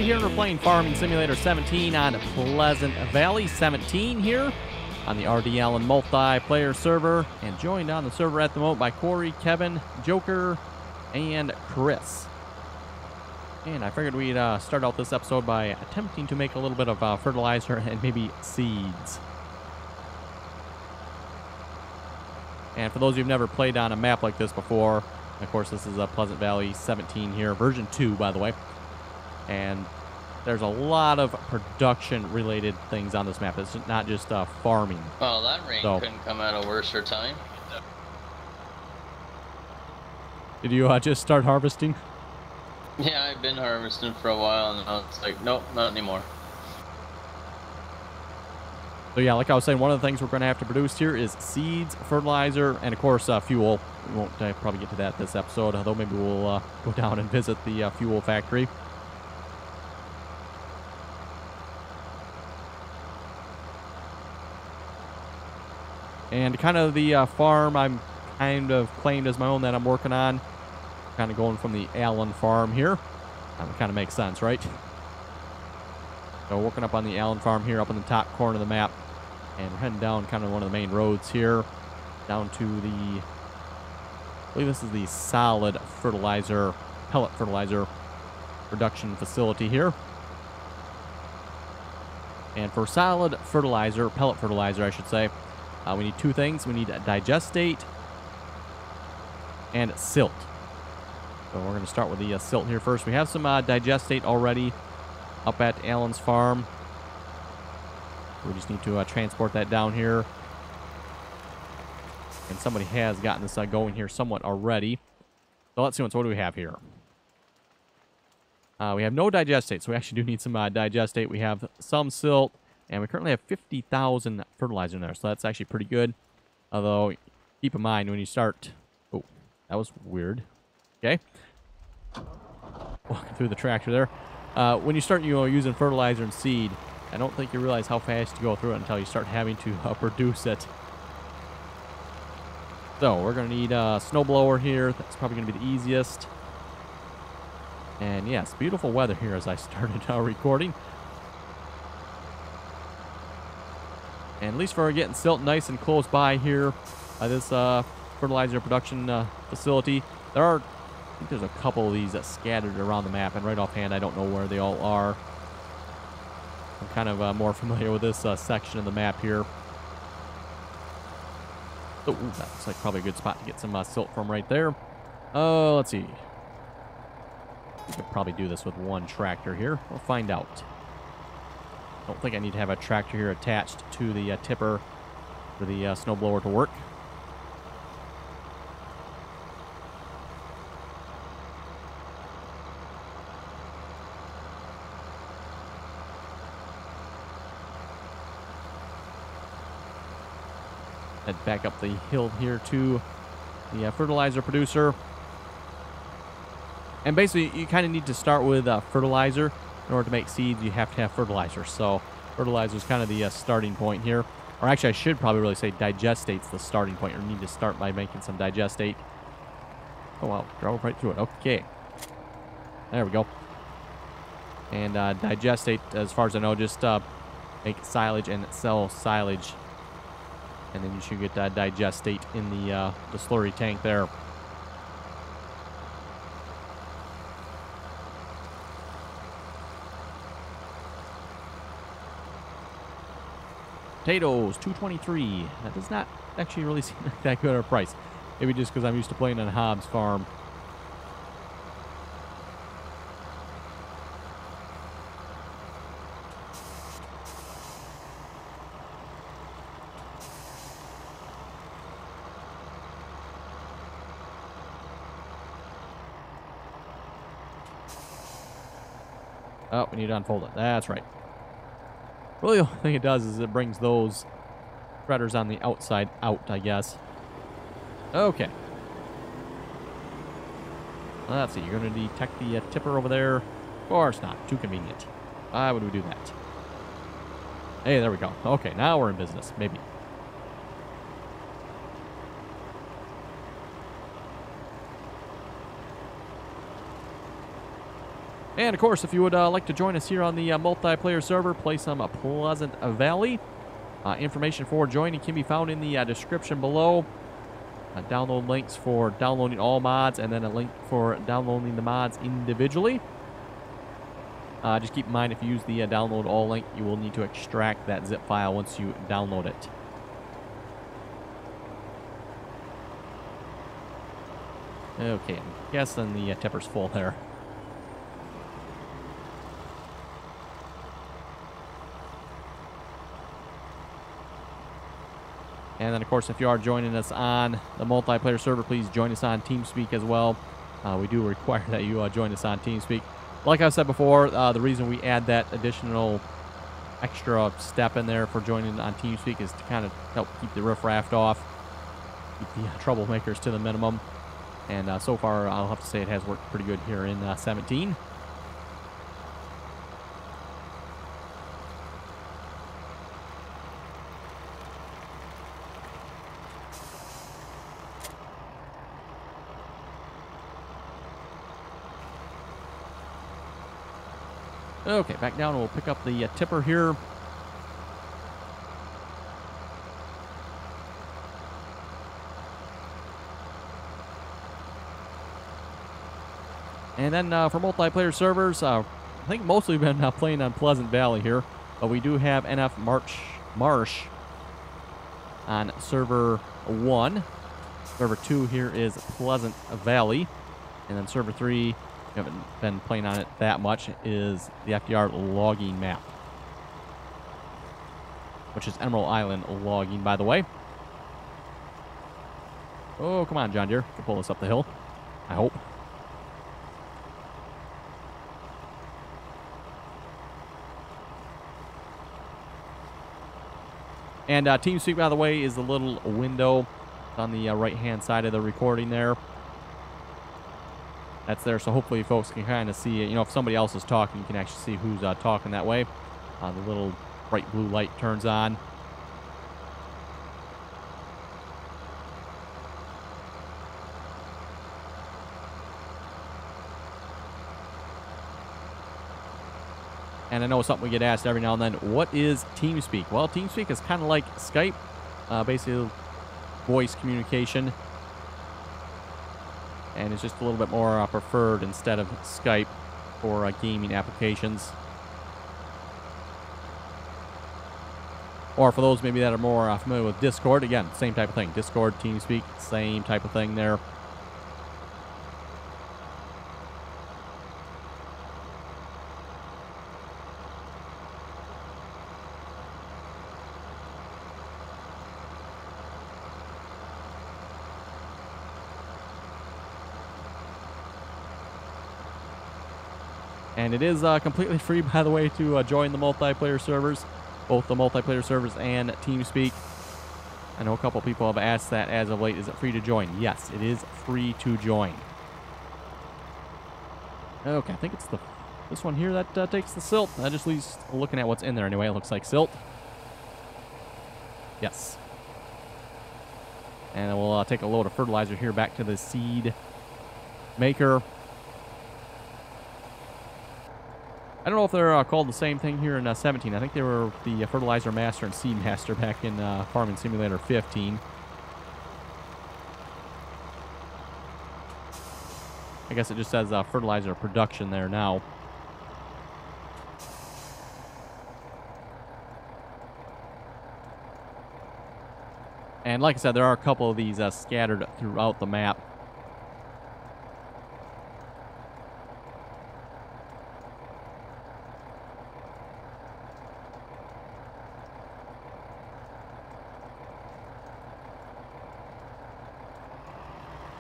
here. We're playing Farming Simulator 17 on Pleasant Valley 17 here on the RDAllen multiplayer server, and joined on the server at the moment by Corey, Kevin, Joker, and Chris. And I figured we'd start out this episode by attempting to make a little bit of fertilizer and maybe seeds. And for those of you who've never played on a map like this before, of course, this is Pleasant Valley 17 here, version 2, by the way. And there's a lot of production-related things on this map. It's not just farming. Well, that rain couldn't come at a worser time. Did you just start harvesting? Yeah, I've been harvesting for a while, and now it's like, nope, not anymore. So yeah, like I was saying, one of the things we're going to have to produce here is seeds, fertilizer, and of course fuel. We won't probably get to that this episode, although maybe we'll go down and visit the fuel factory. And kind of the farm I'm kind of claimed as my own that I'm working on. Kind of going from the Allen farm here. That kind of makes sense, right? So working up on the Allen farm here up in the top corner of the map. And we're heading down kind of one of the main roads here. Down to the, I believe this is the solid fertilizer, pellet fertilizer production facility here. And for solid fertilizer, pellet fertilizer I should say, we need two things. We need a digestate and silt. So we're going to start with the silt here first. We have some digestate already up at Allen's farm. We just need to transport that down here. And somebody has gotten this going here somewhat already. So let's see what do we have here. We have no digestate, so we actually do need some digestate. We have some silt, and we currently have 50,000 fertilizer in there, so that's actually pretty good. Although, keep in mind when you start... Oh, that was weird. Okay. Walking through the tractor there. When you start using fertilizer and seed, I don't think you realize how fast you go through it until you start having to produce it. So, we're going to need a snowblower here. That's probably going to be the easiest. And yes, beautiful weather here as I started recording. And at least for getting silt nice and close by here, this fertilizer production facility, I think there's a couple of these scattered around the map, and right offhand, I don't know where they all are. I'm kind of more familiar with this section of the map here. Oh, that looks like probably a good spot to get some silt from right there. Let's see. We could probably do this with one tractor here. We'll find out. Don't think I need to have a tractor here attached to the tipper for the snowblower to work. Head back up the hill here to the fertilizer producer. And basically, you kind of need to start with fertilizer. In order to make seeds, you have to have fertilizer. So, fertilizer is kind of the starting point here. Or actually, I should probably really say digestate's the starting point. You need to start by making some digestate. Oh, wow. Drove right through it. Okay. There we go. And digestate, as far as I know, just make silage and sell silage. And then you should get digestate in the slurry tank there. Potatoes, $2.23. That does not actually really seem like that good of a price. Maybe just because I'm used to playing on Hobbs Farm. Oh, we need to unfold it. That's right. Really, the only thing it does is it brings those spreaders on the outside out, I guess. Okay. Let's see. You're going to detect the tipper over there. Of course not. Too convenient. Why would we do that? Hey, there we go. Okay, now we're in business. Maybe. And, of course, if you would like to join us here on the multiplayer server, play some Pleasant Valley, information for joining can be found in the description below. Download links for downloading all mods, and then a link for downloading the mods individually. Just keep in mind, if you use the download all link, you will need to extract that zip file once you download it. Okay, I'm guessing the tipper's full there. And then, of course, if you are joining us on the multiplayer server, please join us on TeamSpeak as well. We do require that you join us on TeamSpeak. Like I said before, the reason we add that additional extra step in there for joining on TeamSpeak is to kind of help keep the riffraff off, keep the troublemakers to the minimum. And so far, I'll have to say it has worked pretty good here in 17. Okay, back down, and we'll pick up the tipper here. And then for multiplayer servers, I think mostly we've been playing on Pleasant Valley here, but we do have NF Marsh on server 1. Server 2 here is Pleasant Valley, and then server 3, we haven't been playing on it that much, is the FDR logging map, which is Emerald Island logging, by the way. Oh, come on, John Deere. You can pull this up the hill, I hope. And TeamSpeak, by the way, is the little window on the right-hand side of the recording there. That's there, so hopefully folks can kind of see it. You know, if somebody else is talking, you can actually see who's talking that way. The little bright blue light turns on. And I know something we get asked every now and then, what is TeamSpeak? Well, TeamSpeak is kind of like Skype, basically voice communication. And it's just a little bit more preferred instead of Skype for gaming applications. Or for those maybe that are more familiar with Discord, again, same type of thing. Discord, TeamSpeak, same type of thing there. And it is completely free, by the way, to join the multiplayer servers, both the multiplayer servers and TeamSpeak. I know a couple people have asked that as of late. Is it free to join? Yes, it is free to join. Okay, I think it's this one here that takes the silt. That just leaves looking at what's in there anyway. It looks like silt. Yes. And we'll take a load of fertilizer here back to the seed maker. I don't know if they're called the same thing here in 17. I think they were the Fertilizer Master and Seed Master back in Farming Simulator 15. I guess it just says fertilizer production there now. And like I said, there are a couple of these scattered throughout the map.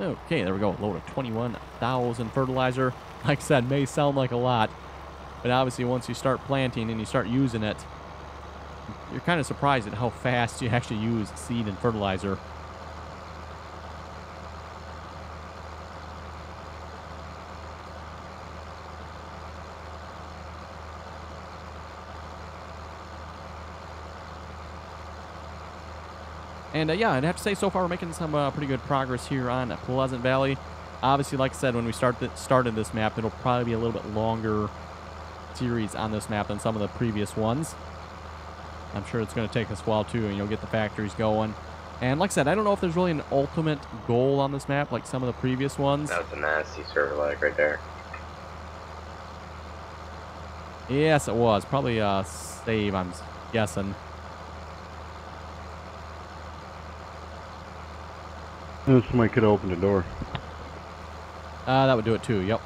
Okay, there we go. Load of 21,000 fertilizer. Like I said, may sound like a lot, but obviously once you start planting and you start using it, you're kind of surprised at how fast you actually use seed and fertilizer. And yeah, I'd have to say so far we're making some pretty good progress here on Pleasant Valley. Obviously, like I said, when we started this map, it'll probably be a little bit longer series on this map than some of the previous ones. I'm sure it's going to take us a while, too, and you'll get the factories going. And like I said, I don't know if there's really an ultimate goal on this map like some of the previous ones. That's a nasty server lag right there. Yes, it was. Probably a save, I'm guessing. Somebody could open the door. That would do it, too. Yep.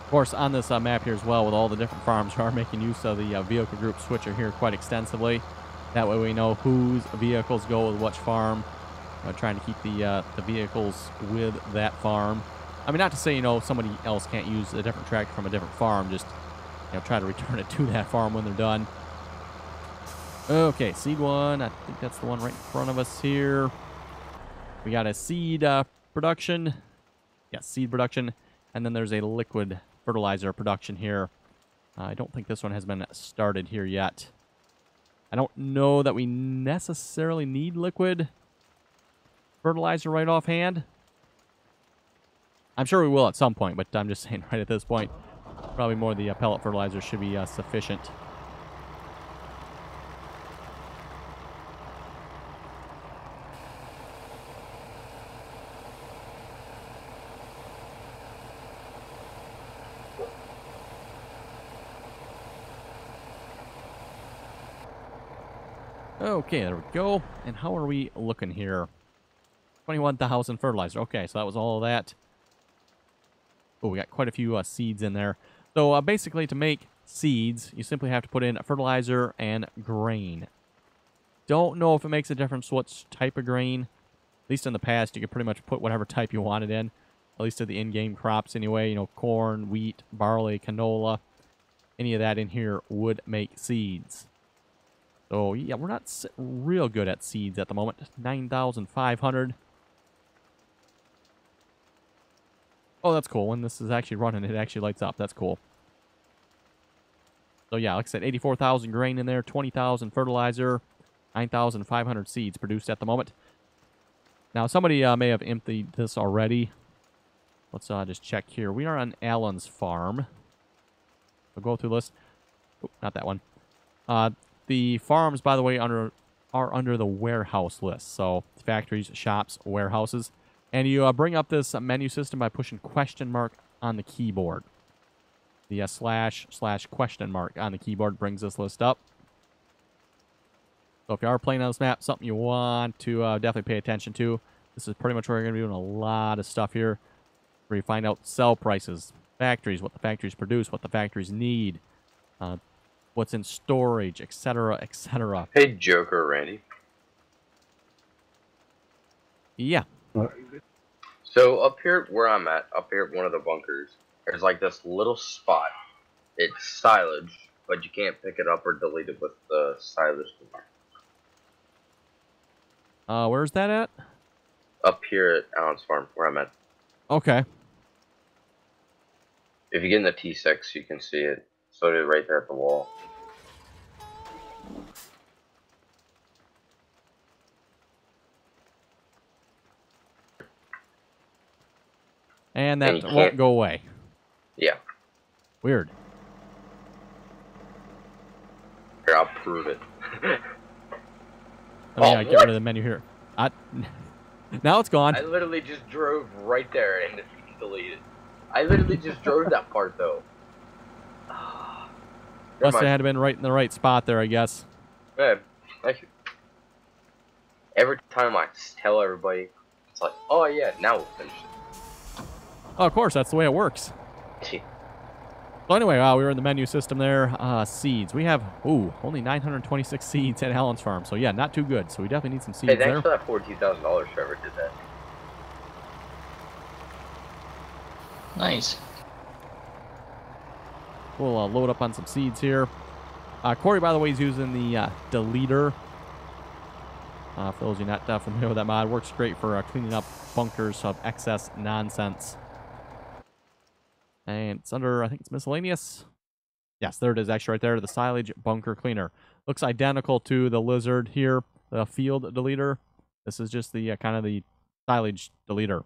Of course, on this map here as well, with all the different farms, we are making use of the vehicle group switcher here quite extensively. That way we know whose vehicles go with which farm. Trying to keep the vehicles with that farm. I mean, not to say, you know, somebody else can't use a different tractor from a different farm. Just, you know, try to return it to that farm when they're done. Okay, seed one. I think that's the one right in front of us here. We got a seed production. Yeah, seed production. And then there's a liquid fertilizer production here. I don't think this one has been started here yet. I don't know that we necessarily need liquid fertilizer right offhand. I'm sure we will at some point, but I'm just saying right at this point, probably more the pellet fertilizer should be sufficient. Okay, there we go. And how are we looking here? 21,000 fertilizer. Okay, so that was all of that. Oh, we got quite a few seeds in there. So basically, to make seeds, you simply have to put in fertilizer and grain. Don't know if it makes a difference what type of grain. At least in the past, you could pretty much put whatever type you wanted in. At least to the in-game crops anyway. You know, corn, wheat, barley, canola. Any of that in here would make seeds. So, yeah, we're not real good at seeds at the moment. 9,500. Oh, that's cool. When this is actually running, it actually lights up. That's cool. So, yeah, like I said, 84,000 grain in there, 20,000 fertilizer, 9,500 seeds produced at the moment. Now, somebody may have emptied this already. Let's just check here. We are on Allen's farm. We'll go through this. Oh, not that one. The farms, by the way, are under the warehouse list. So, factories, shops, warehouses. And you bring up this menu system by pushing question mark on the keyboard. The / question mark on the keyboard brings this list up. So if you are playing on this map, something you want to definitely pay attention to. This is pretty much where you're going to be doing a lot of stuff here. Where you find out sell prices, factories, what the factories produce, what the factories need, what's in storage, etc., etc. Hey, Joker, Randy. Yeah. So up here where I'm at, up here at one of the bunkers, there's like this little spot. It's silage, but you can't pick it up or delete it with the silage command. Where's that at? Up here at Allen's farm, where I'm at. Okay. If you get in the T6, you can see it. So it's right there at the wall. And that won't go away. Yeah. Weird. Here, I'll prove it. I mean, I get rid of the menu here. Now it's gone. I literally just drove right there and deleted. I literally just drove that part, though. Must have had been right in the right spot there, I guess. Man, every time I tell everybody, it's like, oh yeah, now we'll finish it. Oh, of course, that's the way it works. So anyway, we were in the menu system there. Seeds. We have, only 926 seeds at Allen's farm. So yeah, not too good. So we definitely need some seeds there. Hey, thanks there. for that $14,000, Trevor did that. Nice. We'll load up on some seeds here. Corey, by the way, is using the deleter. For those of you not familiar with that mod, works great for cleaning up bunkers of excess nonsense. And it's under, I think it's miscellaneous. Yes, there it is, actually right there, the silage bunker cleaner. Looks identical to the lizard here, the field deleter. This is just the kind of the silage deleter.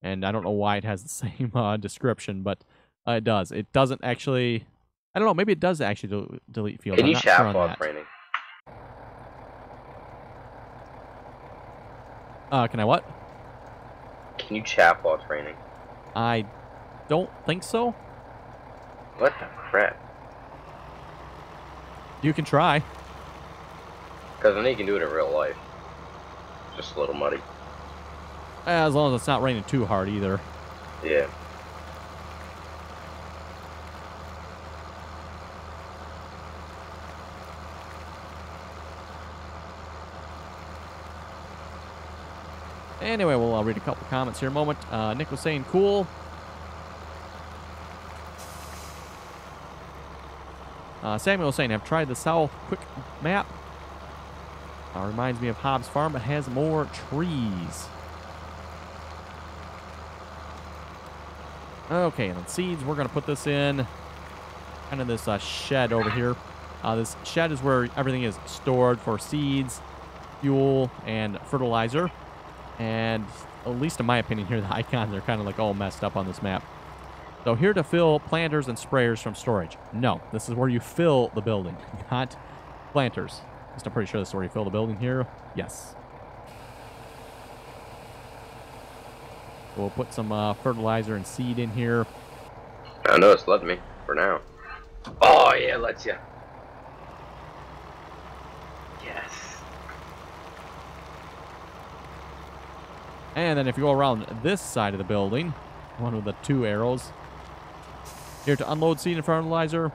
And I don't know why it has the same description, but it does. It doesn't actually... I don't know, maybe it does actually delete fields. Can I'm you not sure chat on while that. training? Can I what? Can you chat while training? I don't think so. What the crap? You can try. Because then you can do it in real life. Just a little muddy. As long as it's not raining too hard either. Yeah. Anyway, we'll read a couple comments here in a moment. Nick was saying, cool. Samuel was saying, I've tried the South Quick map. Reminds me of Hobbs Farm, but has more trees. Okay, and then seeds, we're going to put this in kind of this shed over here. This shed is where everything is stored for seeds, fuel, and fertilizer. And at least in my opinion here, the icons are kind of like all messed up on this map. So here to fill planters and sprayers from storage. No, this is where you fill the building, not planters. At least I'm pretty sure this is where you fill the building here. Yes. We'll put some fertilizer and seed in here. I know it's letting me for now. Oh yeah, it lets you. Yes. And then if you go around this side of the building, one with the 2 arrows. Here to unload seed and fertilizer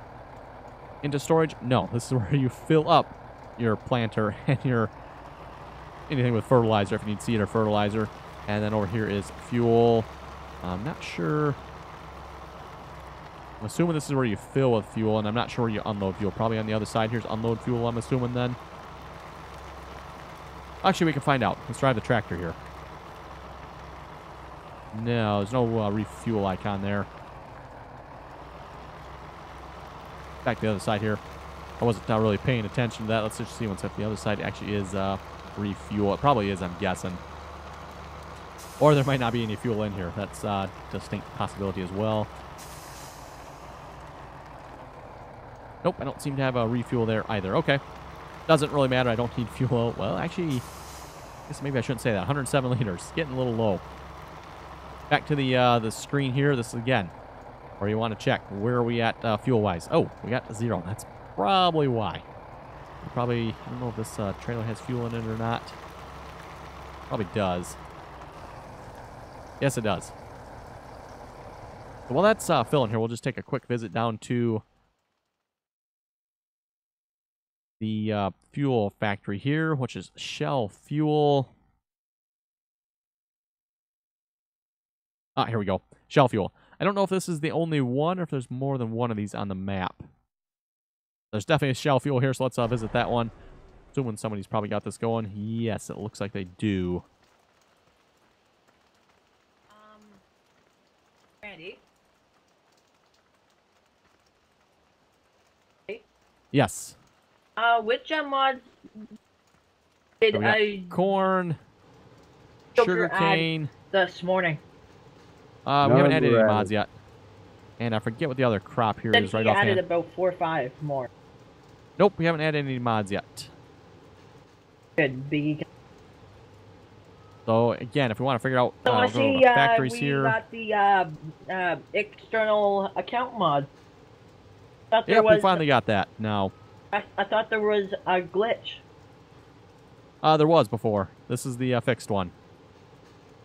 into storage. No, this is where you fill up your planter and your anything with fertilizer if you need seed or fertilizer. And then over here is fuel. I'm not sure. I'm assuming this is where you fill with fuel, and I'm not sure where you unload fuel. Probably on the other side. Here's unload fuel, I'm assuming then. Actually, we can find out. Let's drive the tractor here. No, there's no refuel icon there. Back to the other side here. I wasn't not really paying attention to that. Let's just see what's at the other side. Actually is refuel. It probably is, I'm guessing. Or there might not be any fuel in here. That's a distinct possibility as well. Nope, I don't seem to have a refuel there either. Okay. Doesn't really matter. I don't need fuel. Well, actually, I guess maybe I shouldn't say that. 107 liters. Getting a little low. Back to the screen here. This is, again, where you want to check. Where are we at fuel-wise? Oh, we got 0. That's probably why. Probably, I don't know if this trailer has fuel in it or not. Probably does. Yes, it does. So while that's filling here, we'll just take a quick visit down to the fuel factory here, which is Shell Fuel. Ah, here we go. Shell Fuel. I don't know if this is the only one or if there's more than one of these on the map. There's definitely a Shell Fuel here, so let's visit that one. Assuming somebody's probably got this going. Yes, it looks like they do. Randy? Yes. Which mods did So we got I corn, sugar sugarcane. this morning? We haven't added any None were mods yet. And I forget what the other crop here Then is right he added offhand. about 4 or 5 more. Nope, we haven't added any mods yet. Good, Biggie. So again, if we want to figure out So I go to see the factories we here. got the external account mod. Thought there Yep, we was. finally got that now. I thought there was a glitch. There was before. This is the fixed one.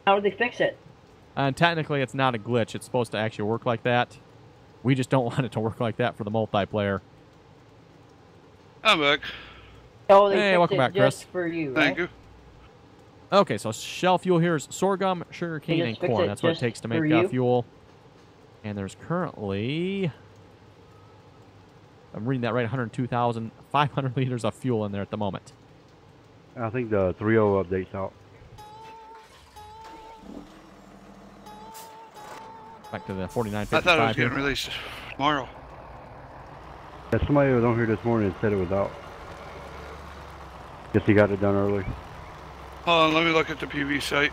How did they fix it? And technically, it's not a glitch. It's supposed to actually work like that. We just don't want it to work like that for the multiplayer. I'm back. Oh, they Hey, fixed welcome it back, just Chris. for you, Thank right? you. Okay, so Shell Fuel here is sorghum, sugarcane, They and just fixed corn. it That's what it just takes to for make you? fuel. And there's currently... I'm reading that right, 102,500 liters of fuel in there at the moment. I think the 3.0 update's out. Back to the I 49.55 thought it was here. getting released tomorrow. Yeah, somebody was on here this morning and said it was out. Guess he got it done early. Hold on, let me look at the PV site.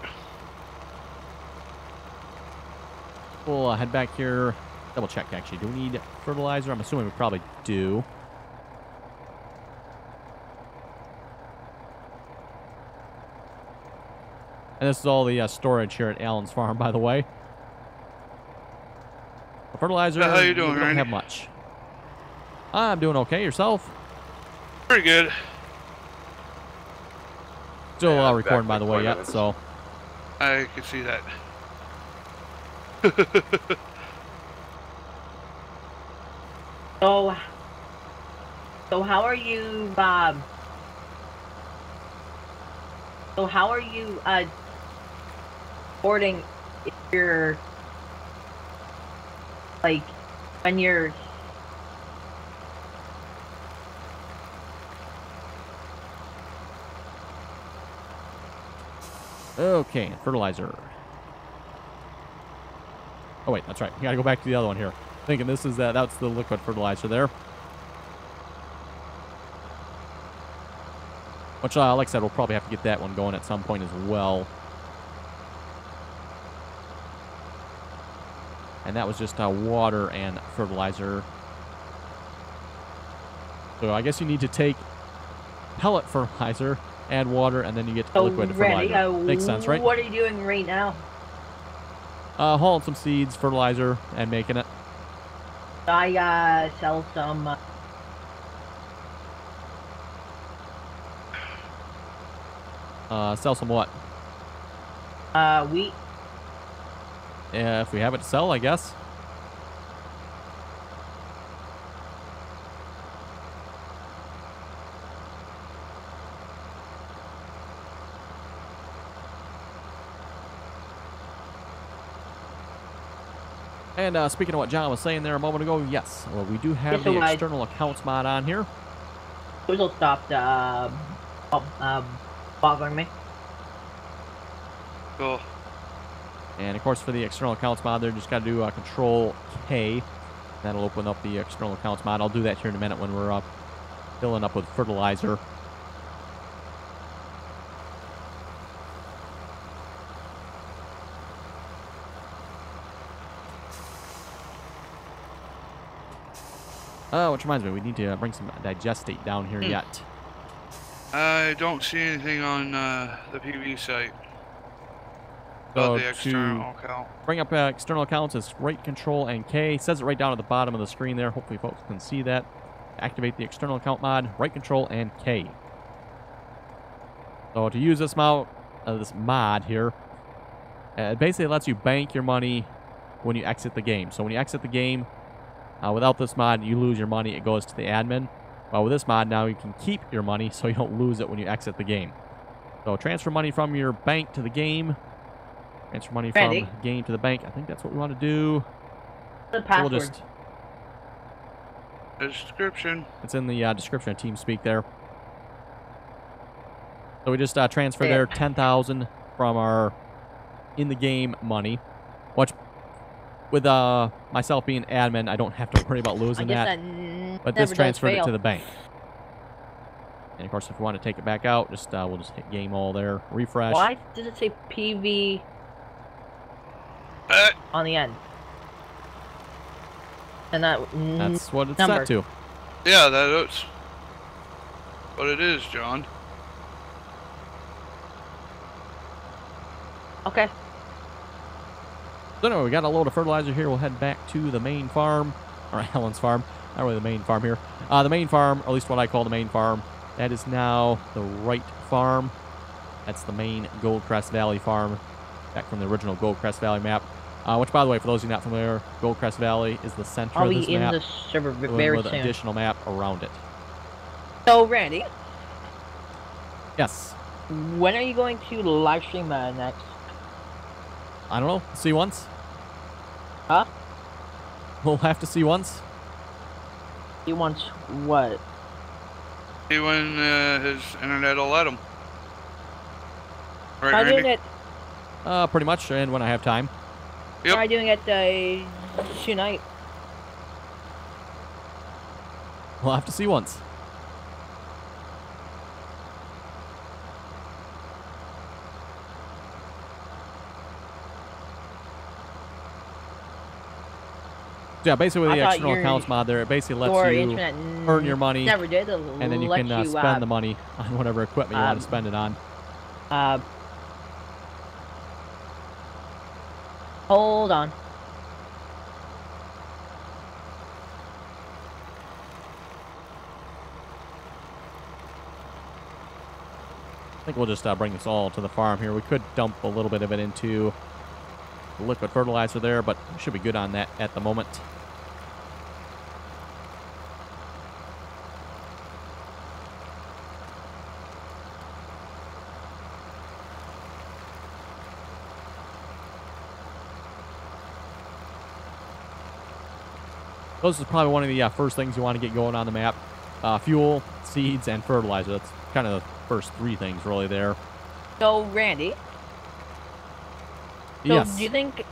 We'll head back here. Double check, actually. Do we need fertilizer? I'm assuming we probably do. And this is all the storage here at Allen's farm, by the way. Fertilizer, How you doing, we don't Randy? have much. I'm doing okay. Yourself? Pretty good. Still Yeah, recording, by the way, back yet, with so... I can see that. So how are you, Bob? So how are you, boarding your, like, when you're... Okay, fertilizer. Oh, wait, that's right. You gotta go back to the other one here. Thinking this is that's the liquid fertilizer there. Which, like I said, we'll probably have to get that one going at some point as well. And that was just water and fertilizer. So I guess you need to take pellet fertilizer, add water, and then you get liquid fertilizer. Makes sense, right? What are you doing right now? Hauling some seeds, fertilizer, and making it. I sell some. Sell some what? Wheat. Yeah, if we have it to sell, I guess. And speaking of what John was saying there a moment ago, yes, well, we do have the external accounts mod on here. This'll stop bothering me. Cool. And of course, for the external accounts mod, there just got to do Control K. That'll open up the external accounts mod. I'll do that here in a minute when we're filling up with fertilizer. Which reminds me, we need to bring some digestate down here yet. I don't see anything on the PV site So about the external account. Bring up external accounts, it's right Control and K. It says it right down at the bottom of the screen there. Hopefully folks can see that. Activate the external account mod, right Control and K. So to use this mod here, it basically lets you bank your money when you exit the game. So when you exit the game, without this mod, you lose your money. It goes to the admin. Well, with this mod now, you can keep your money so you don't lose it when you exit the game. So transfer money from your bank to the game. Transfer money from game to the bank. I think that's what we want to do. The password. So we'll just, The description. it's in the description of TeamSpeak there. So we just transfer there 10,000 from our in-the-game money. Which, with myself being admin, I don't have to worry about losing that. But this transferred it to the bank. And of course, if we want to take it back out, just we'll just hit game all there, refresh. Why does it say PV on the end? And that's what it's number. set to. Yeah, that's what it is, John. Okay. So anyway, we got a load of fertilizer here. We'll head back to the main farm, or Allen's farm. Not really the main farm here. The main farm, or at least what I call the main farm, that is now the right farm. That's the main Goldcrest Valley farm, back from the original Goldcrest Valley map. Which, by the way, for those of you not familiar, Goldcrest Valley is the center I'll of this be in map, the server very with soon. an additional map around it. So, Randy, Yes. when are you going to live stream next? I don't know. See once. Huh? We'll have to see once. You want what? See when his internet will let him. Right, Try doing Randy? it. Pretty much, and when I have time. Yep. Try doing it tonight. We'll have to see once. Yeah, basically with the external accounts mod there, it basically lets you earn your money, never did, and then you can spend the money on whatever equipment you want to spend it on. Hold on. I think we'll just bring this all to the farm here. We could dump a little bit of it into liquid fertilizer there, but we should be good on that at the moment. This is probably one of the first things you want to get going on the map. Fuel, seeds, and fertilizer. That's kind of the first three things really there. So, Randy. Yes. Do you think You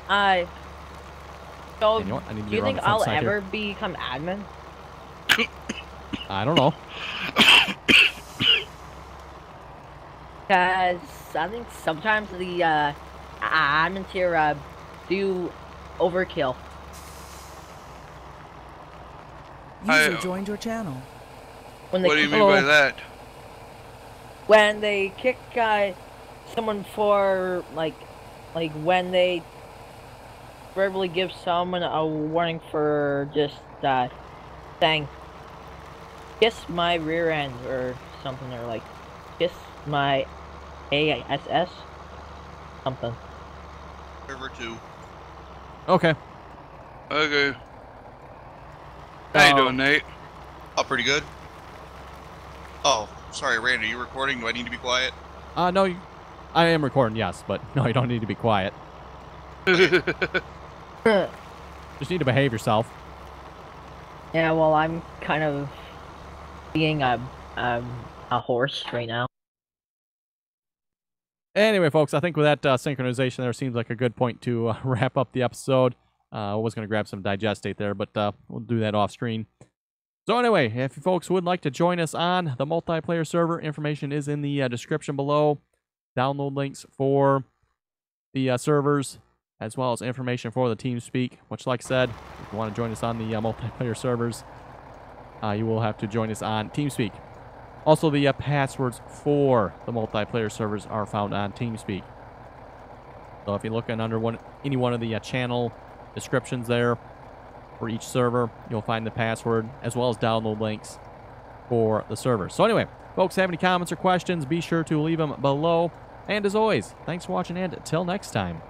know what? I need to do be you around think the front I'll side ever here. become admin? I don't know. Because I think sometimes the admins here do overkill. User joined your channel. When they What do you mean by that? When they kick someone for like when they verbally give someone a warning for just saying kiss my rear end or something, or like kiss my ass something. Server 2. Okay. Okay. How you doing, Nate? Oh, pretty good. Oh, sorry, Randy, are you recording? Do I need to be quiet? No, I am recording, yes, but no, you don't need to be quiet. Just need to behave yourself. Yeah, well, I'm kind of being a horse right now. Anyway, folks, I think with that synchronization there seems like a good point to wrap up the episode. I was going to grab some digestate there, but we'll do that off screen. So anyway, if you folks would like to join us on the multiplayer server, information is in the description below. Download links for the servers, as well as information for the TeamSpeak, which, like I said, if you want to join us on the multiplayer servers, you will have to join us on TeamSpeak. Also, the passwords for the multiplayer servers are found on TeamSpeak. So if you're looking under any one of the channel descriptions there for each server, you'll find the password as well as download links for the server. So anyway, folks, have any comments or questions, be sure to leave them below. And as always, thanks for watching, and until next time.